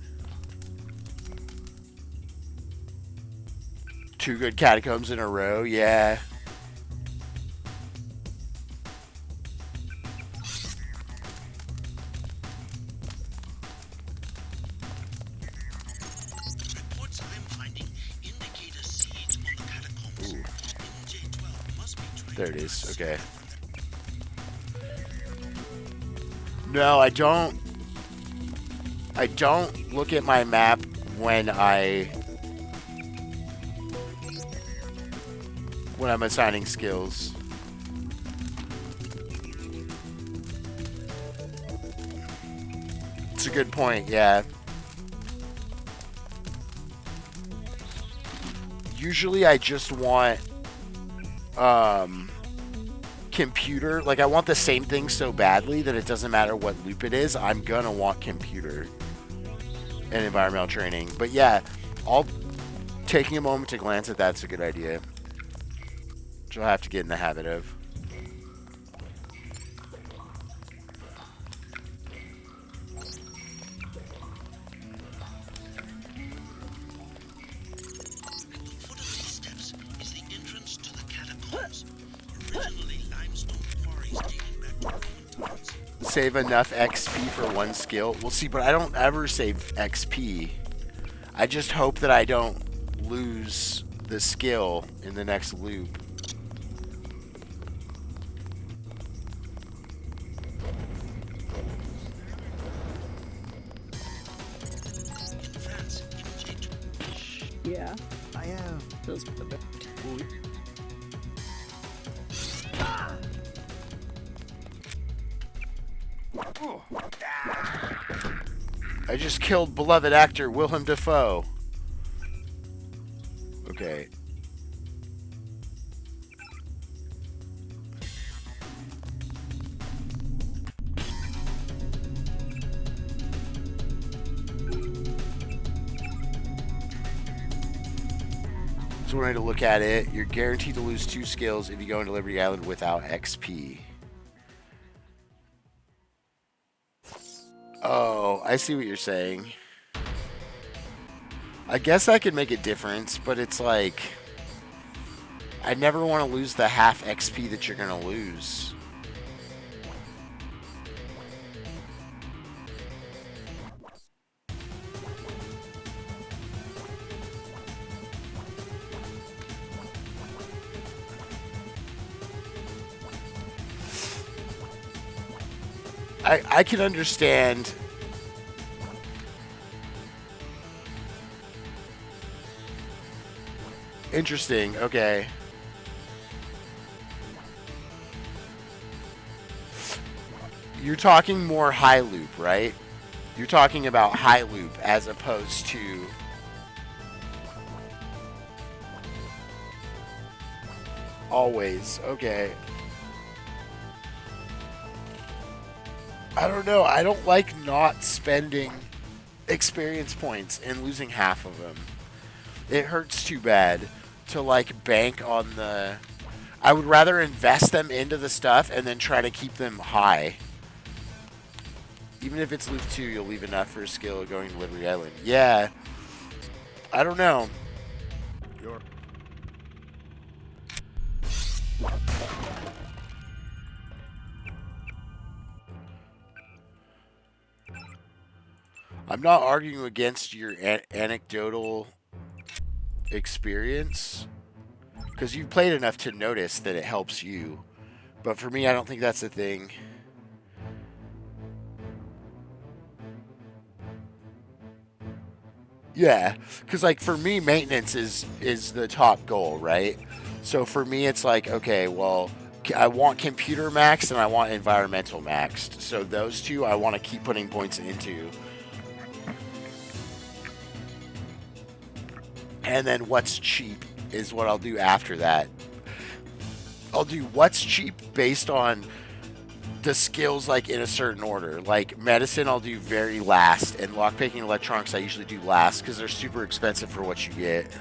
2 good catacombs in a row, yeah. There it is. Okay. No, I don't look at my map when I'm assigning skills. It's a good point, yeah. Usually I just want computer. Like, I want the same thing so badly that it doesn't matter what loop it is. I'm gonna want computer and environmental training. But yeah, taking a moment to glance at that's a good idea. Which I'll have to get in the habit of. Save enough XP for one skill. We'll see, but I don't ever save XP. I just hope that I don't lose the skill in the next loop. Yeah. I am. Feels perfect. I just killed beloved actor Willem Dafoe. Okay. So one way to look at it, you're guaranteed to lose 2 skills if you go into Liberty Island without XP. Oh, I see what you're saying. I guess I could make a difference, but it's like, I never want to lose the half XP that you're going to lose. I can understand. Interesting. Okay. You're talking more high loop, right? You're talking about high loop as opposed to always. Okay. I don't know. I don't like not spending experience points and losing half of them. It hurts too bad to like bank on the... I would rather invest them into the stuff and then try to keep them high. Even if it's loop 2, you'll leave enough for a skill going to Liberty Island. Yeah. I don't know. I'm not arguing against your anecdotal experience, because you've played enough to notice that it helps you. But for me, I don't think that's the thing. Yeah, because like for me, maintenance is the top goal, right? So for me, it's like, okay, well, I want computer maxed and I want environmental maxed. So those two I want to keep putting points into. And then what's cheap is what I'll do after that. I'll do what's cheap based on the skills, like in a certain order. Like medicine I'll do very last, and lockpicking electronics I usually do last because they're super expensive for what you get.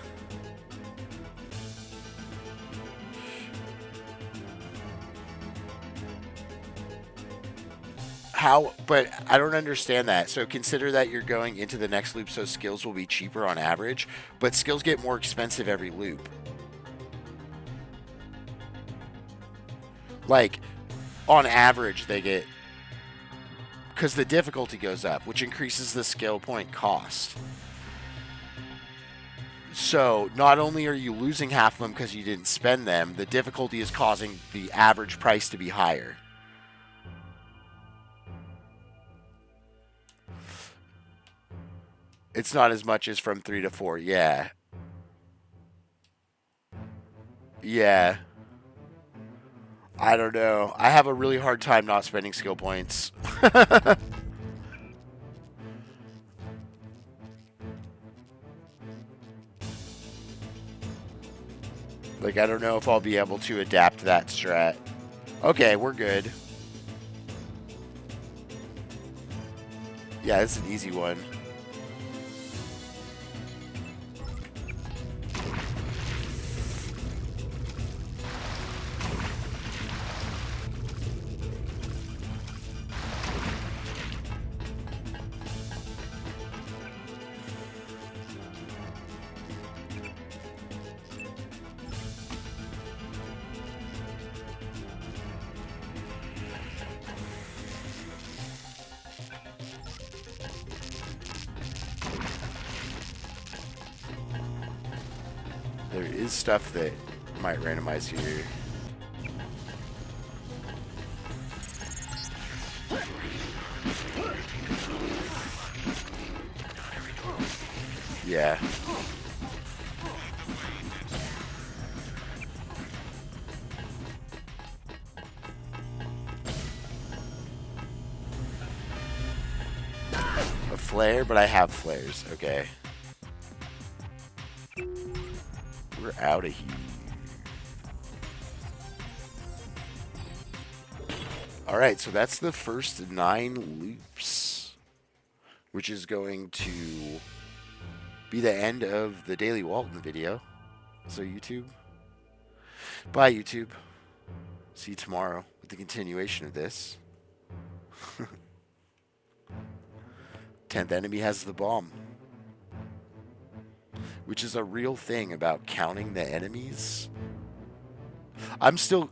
How? But I don't understand that. So consider that you're going into the next loop, so skills will be cheaper on average, but skills get more expensive every loop. Like, on average, they get... Because the difficulty goes up, which increases the skill point cost. So not only are you losing half of them because you didn't spend them, the difficulty is causing the average price to be higher. It's not as much as from 3 to 4. Yeah. Yeah. I don't know. I have a really hard time not spending skill points. Like, I don't know if I'll be able to adapt that strat. Okay, we're good. Yeah, it's an easy one. There is stuff that might randomize here. Yeah. A flare, but I have flares. Okay. We're out of here. Alright, so that's the first 9 loops, which is going to be the end of the Daily Walton video. So YouTube, bye YouTube. See you tomorrow with the continuation of this. 10th enemy has the bomb, which is a real thing about counting the enemies. I'm still